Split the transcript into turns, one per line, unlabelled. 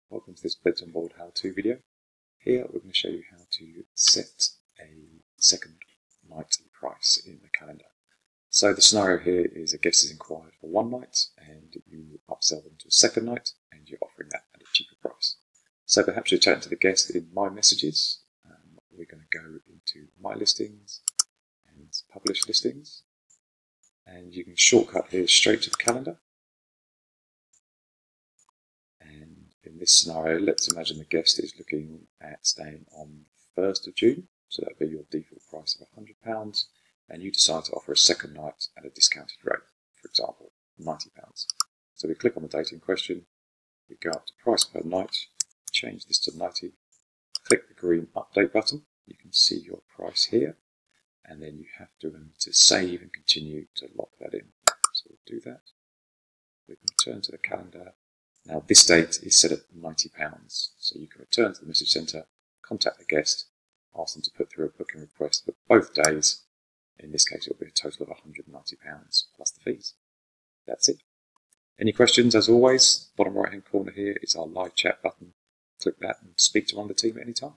Welcome to this Beds on Board how-to video. Here we're going to show you how to set a second night price in the calendar. So the scenario here is a guest is inquired for one night and you upsell them to a second night and you're offering that at a cheaper price. So perhaps you're chatting to the guest in My Messages. We're going to go into My Listings and Publish Listings, and you can shortcut here straight to the calendar. And in this scenario, let's imagine the guest is looking at staying on the 1st of June, so that would be your default price of £100, and you decide to offer a second night at a discounted rate, for example, £90. So we click on the date in question, we go up to price per night, change this to 90, click the green update button, you can see your price here, and then you have to remember to save and continue to lock that in. So we'll do that. We can return to the calendar. Now this date is set at £90, so you can return to the message centre, contact the guest, ask them to put through a booking request for both days. In this case it will be a total of £190 plus the fees. That's it. Any questions? As always, bottom right hand corner here is our live chat button. Click that and speak to one of the team at any time.